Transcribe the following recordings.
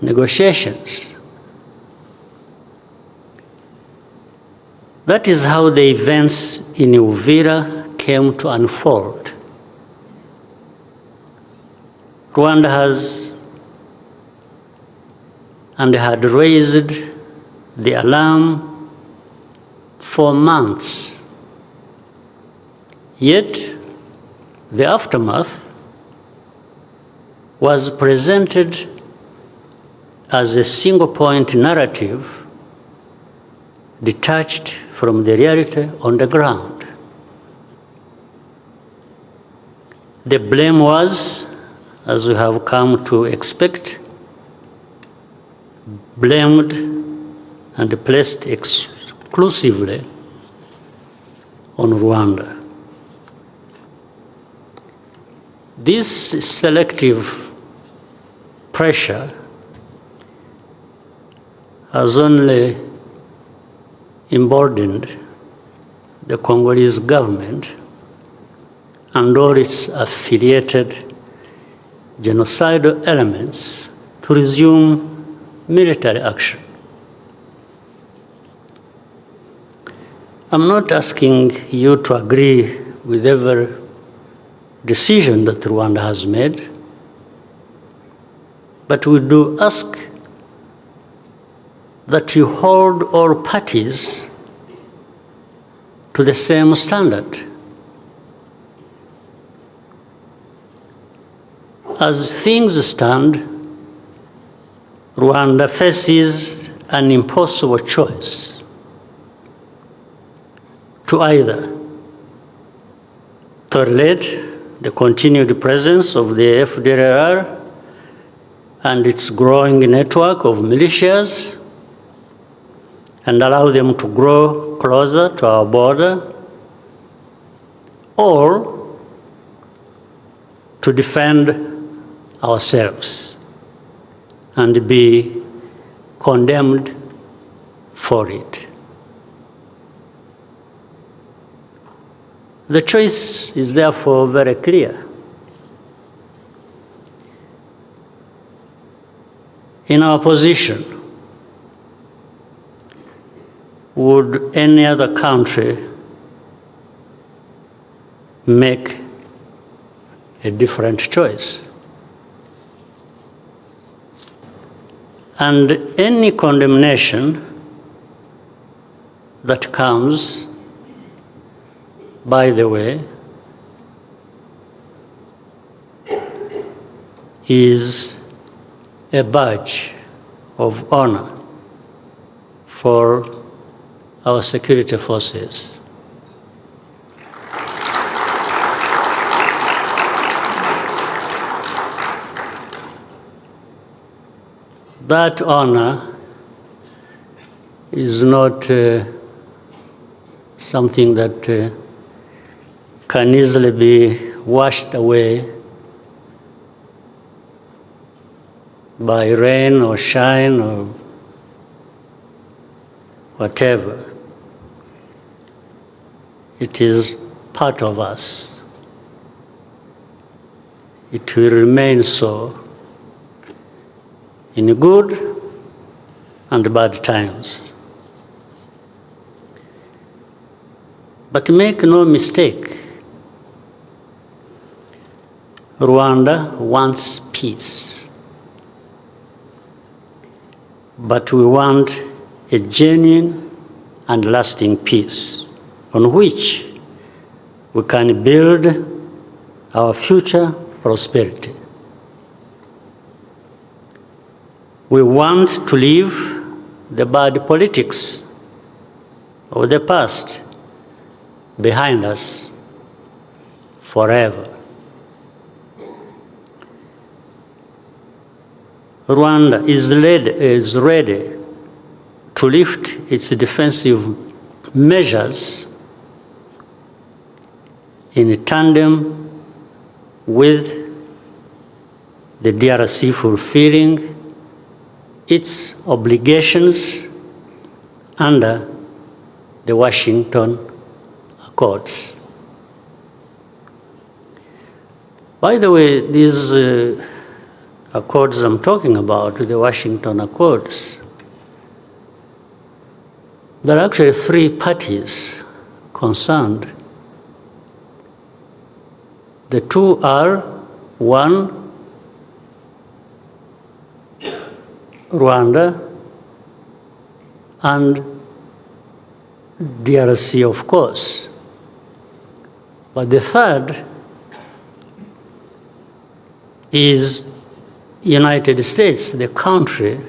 negotiations. That is how the events in Uvira came to unfold. Rwanda has and had raised the alarm for months. Yet, the aftermath was presented as a single-point narrative detached from the reality on the ground. The blame was, as we have come to expect, blamed and placed exclusively on Rwanda. This selective pressure has only emboldened the Congolese government and all its affiliated genocidal elements to resume military action. I'm not asking you to agree with every decision that Rwanda has made, but we do ask that you hold all parties to the same standard. As things stand, Rwanda faces an impossible choice to either tolerate the continued presence of the FDLR and its growing network of militias and allow them to grow closer to our border, or to defend ourselves and be condemned for it. The choice is therefore very clear. In our position, would any other country make a different choice? And any condemnation that comes, by the way, is a badge of honor for our security forces. That honor is not something that can easily be washed away by rain or shine or whatever. It is part of us. It will remain so in good and bad times. But make no mistake, Rwanda wants peace. But we want a genuine and lasting peace on which we can build our future prosperity. We want to leave the bad politics of the past behind us forever. Rwanda is ready to lift its defensive measures in tandem with the DRC fulfilling its obligations under the Washington Accords. By the way, these accords I'm talking about, the Washington Accords, there are actually three parties concerned. The two are, one, Rwanda, and DRC, of course. But the third is United States, the country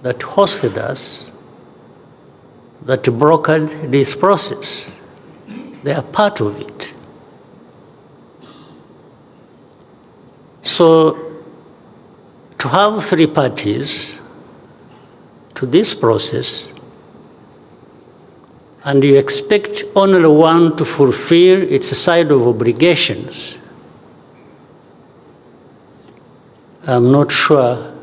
that hosted us, that brokered this process. They are part of it. So to have three parties to this process, and you expect only one to fulfill its side of obligations, I'm not sure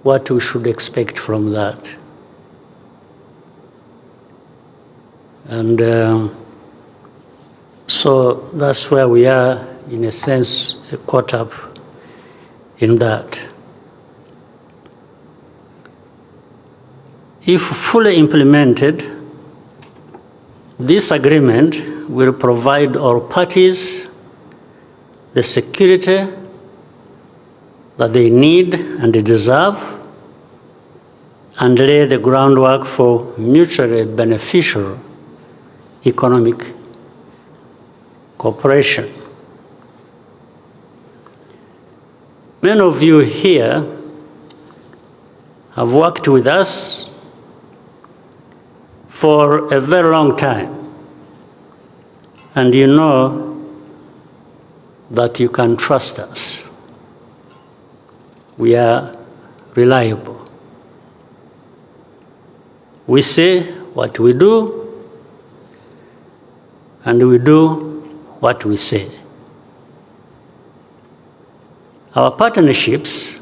what we should expect from that. And so that's where we are, in a sense, caught up in that. If fully implemented, this agreement will provide all parties the security that they need and deserve, and lay the groundwork for mutually beneficial economic cooperation. Many of you here have worked with us for a very long time, and you know that you can trust us. We are reliable. We say what we do, and we do what we say. Our partnerships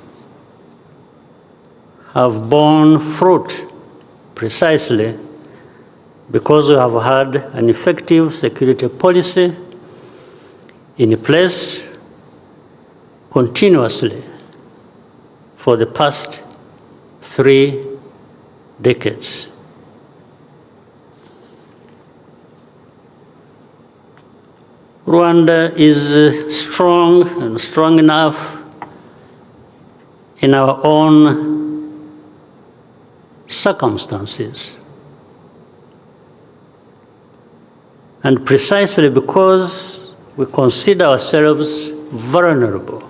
have borne fruit precisely because we have had an effective security policy in place continuously for the past 3 decades. Rwanda is strong and strong enough in our own circumstances. And precisely because we consider ourselves vulnerable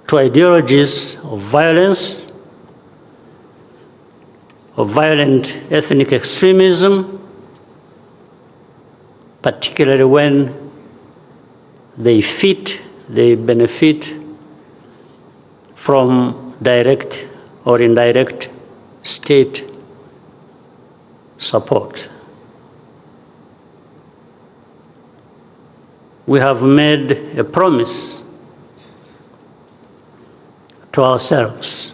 to ideologies of violence, of violent ethnic extremism, particularly when they benefit from direct or indirect state support. We have made a promise to ourselves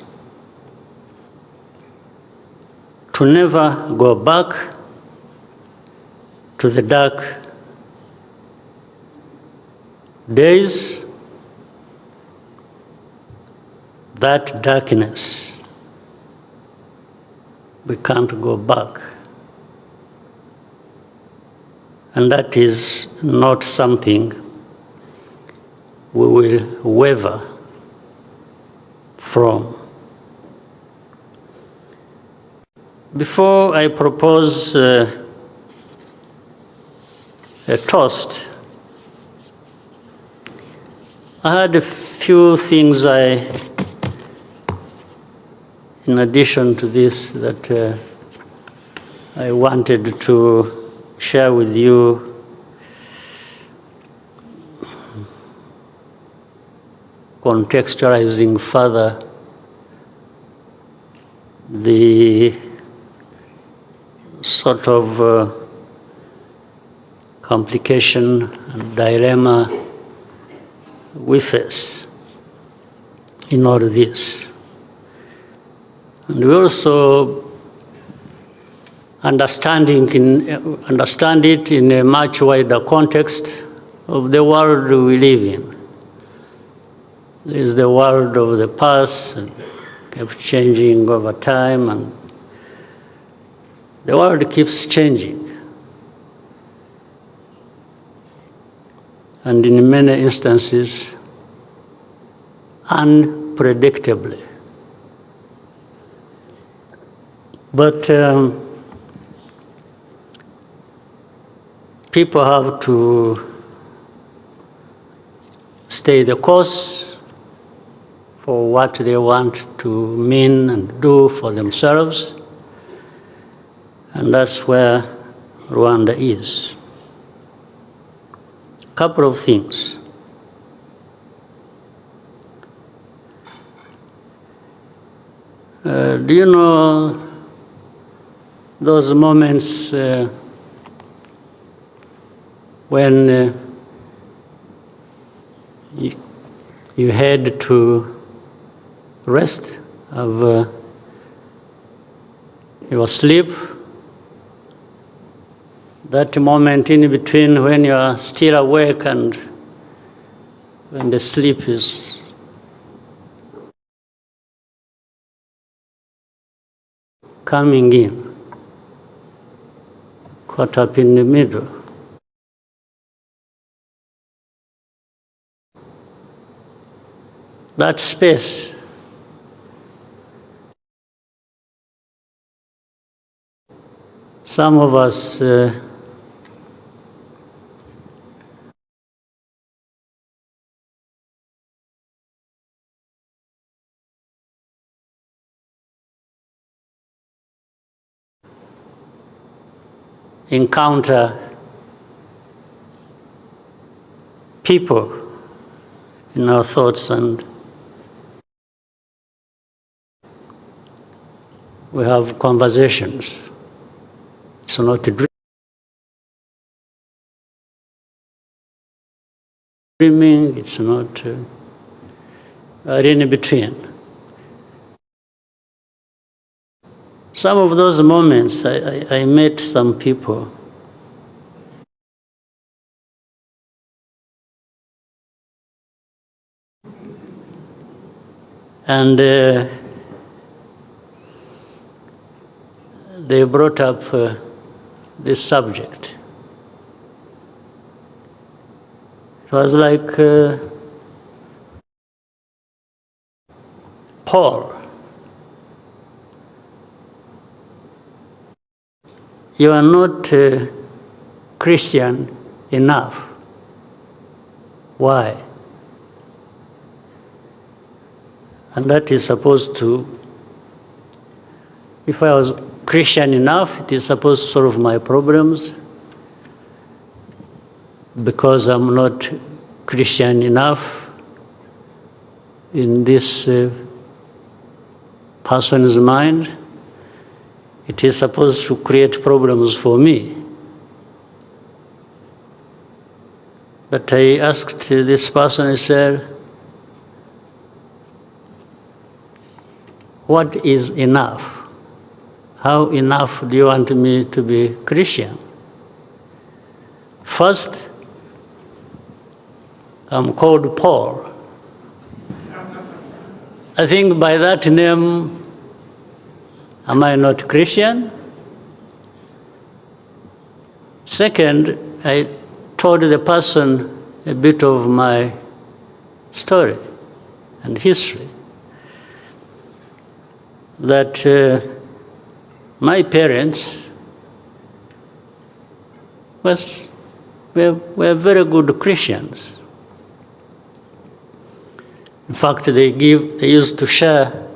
to never go back to the dark days. That darkness, we can't go back. And that is not something we will waver from. Before I propose a toast, I had a few things in addition to this, that I wanted to share with you. Contextualizing further the sort of complication and dilemma we face in all of this. And we also understand it in a much wider context of the world we live in. There's the world of the past, and kept changing over time, and the world keeps changing. And in many instances, unpredictably. But people have to stay the course for what they want to mean and do for themselves. And that's where Rwanda is. A couple of things. Do you know those moments when you had to rest of your sleep? That moment in between when you are still awake and when the sleep is coming in, caught up in the middle. That space some of us encounter people in our thoughts, and we have conversations. It's not a dreaming, it's not in between. Some of those moments, I met some people and they brought up this subject. It was like Paul. You are not Christian enough. Why? And that is supposed to, if I was Christian enough, it is supposed to solve my problems. Because I'm not Christian enough in this person's mind, it is supposed to create problems for me. But I asked this person, I said, what is enough? How enough do you want me to be Christian? First, I'm called Paul. I think by that name, am I not Christian? Second, I told the person a bit of my story and history. That my parents were very good Christians. In fact, they used to share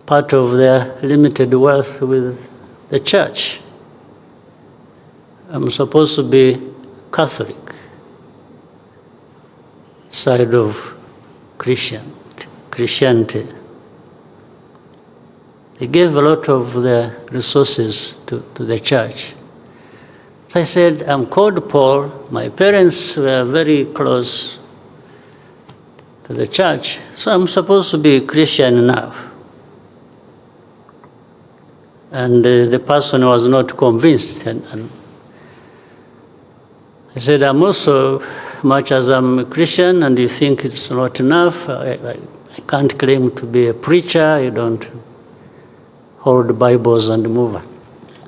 part of their limited wealth with the church. I'm supposed to be Catholic, side of Christianity. They gave a lot of their resources to the church. So I said, I'm called Paul. My parents were very close to the church, so I'm supposed to be Christian enough. And the person was not convinced. And I said, I'm also much as I'm a Christian and you think it's not enough, I can't claim to be a preacher. You don't hold Bibles and move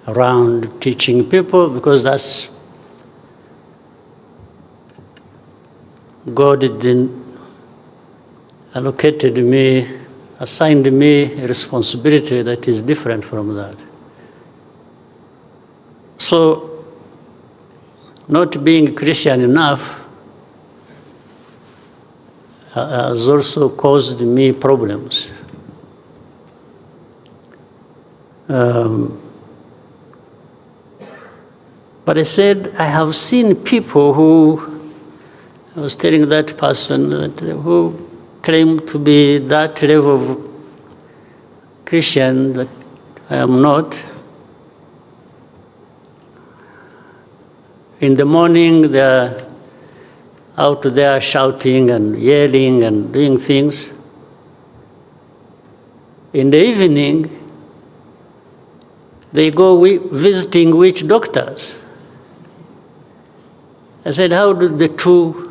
around teaching people, because that's God didn't assigned me a responsibility that is different from that. So, not being Christian enough has also caused me problems. But I said, I have seen people I was telling that person who claim to be that level of Christian that I am not. In the morning, they're out there shouting and yelling and doing things. In the evening, they go visiting witch doctors. I said, how do the two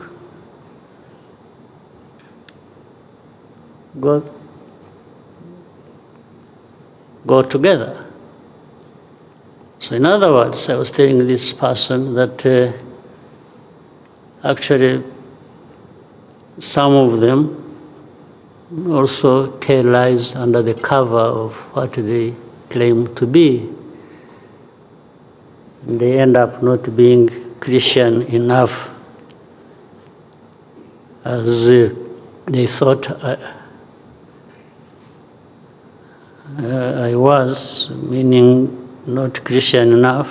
go together? So in other words, I was telling this person that actually some of them also tell lies under the cover of what they claim to be. And they end up not being Christian enough as they thought I was, meaning not Christian enough.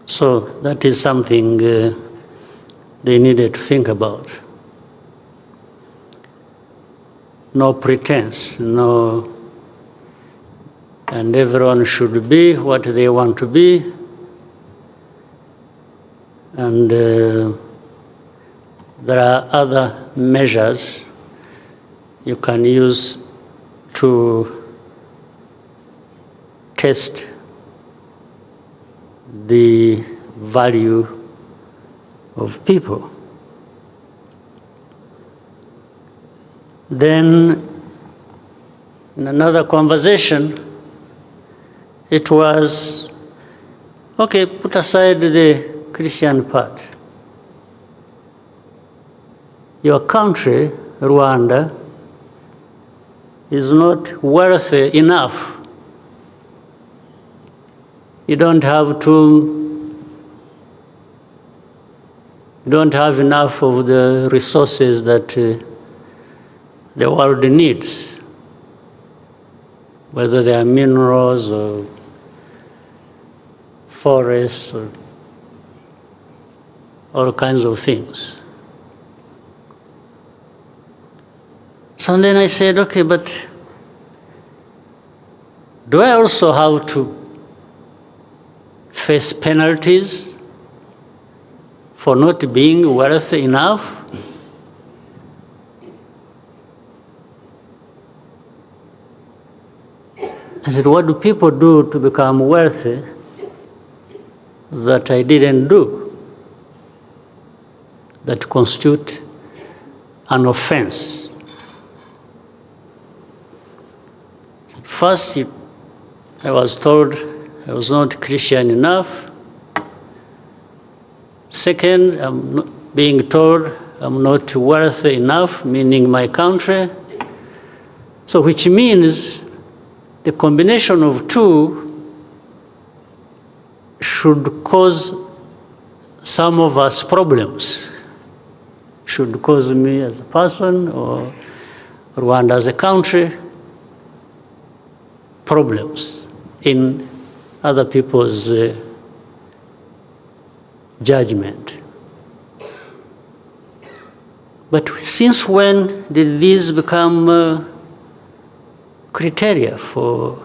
So that is something they needed to think about. No pretense, no, and everyone should be what they want to be. And there are other measures you can use to test the value of people. Then, in another conversation, it was, okay, put aside the Christian part. Your country, Rwanda, is not wealthy enough. You don't have enough of the resources that the world needs, whether they are minerals or forests or all kinds of things. So then I said, okay, but do I also have to face penalties for not being wealthy enough? I said, what do people do to become wealthy that I didn't do, that constitute an offense? First, I was told I was not Christian enough. Second, I'm being told I'm not wealthy enough, meaning my country. So which means the combination of two should cause some of us problems. Should cause me as a person or Rwanda as a country problems in other people's judgment. But since when did these become criteria for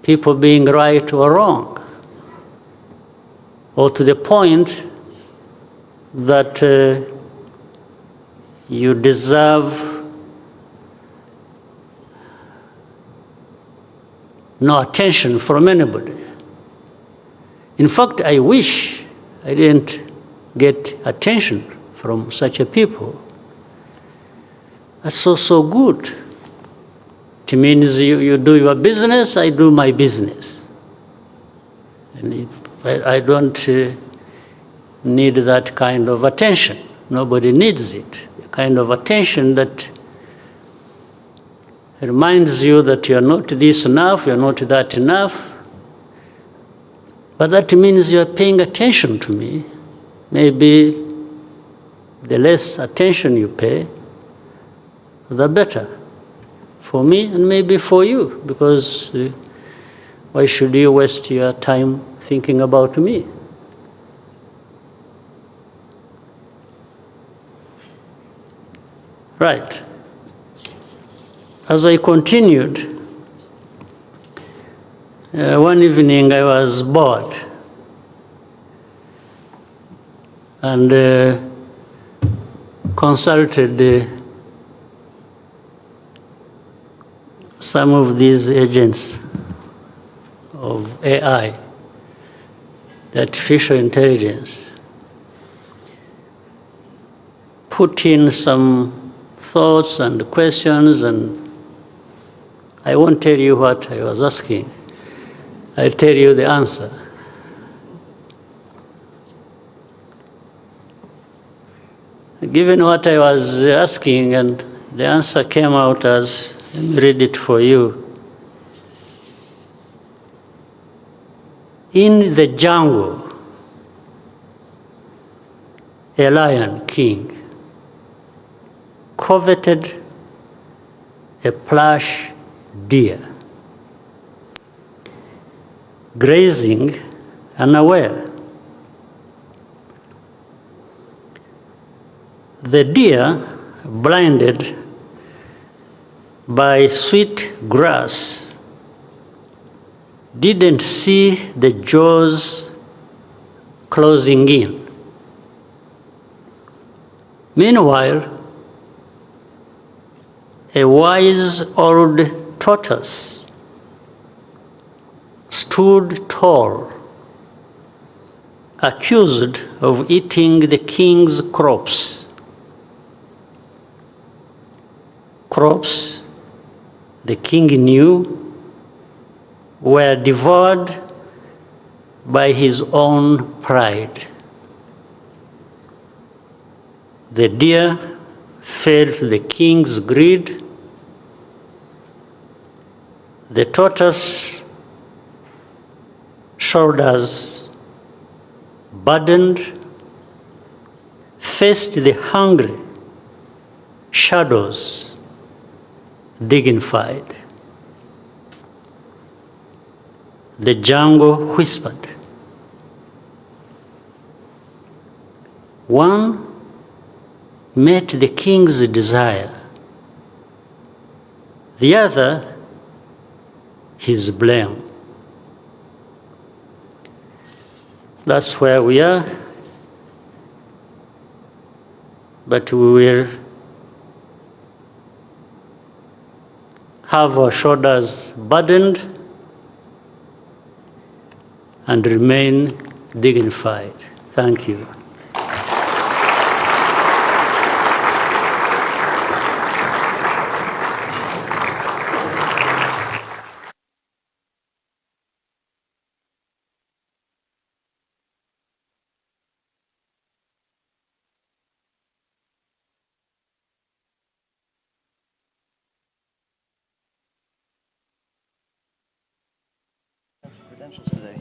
people being right or wrong? Or to the point that you deserve no attention from anybody. In fact, I wish I didn't get attention from such a people. That's also good. It means you do your business, I do my business. And I don't need that kind of attention. Nobody needs it. The kind of attention that reminds you that you're not this enough, you're not that enough. But that means you're paying attention to me. Maybe the less attention you pay, the better for me and maybe for you, because why should you waste your time thinking about me? Right. As I continued, one evening I was bored and consulted some of these agents of AI, the artificial intelligence, put in some thoughts and questions, and I won't tell you what I was asking. I'll tell you the answer. Given what I was asking, and the answer came out as, let me read it for you. In the jungle, a lion king coveted a plush deer, grazing unaware. The deer, blinded by sweet grass, didn't see the jaws closing in. Meanwhile, a wise old tortoise stood tall, accused of eating the king's crops. Crops the king knew were devoured by his own pride. The deer felt the king's greed. The tortoise, shoulders burdened, faced the hungry shadows dignified. The jungle whispered. One met the king's desire, the other his blame. That's where we are, but we will have our shoulders burdened and remain dignified. Thank you. Credentials today.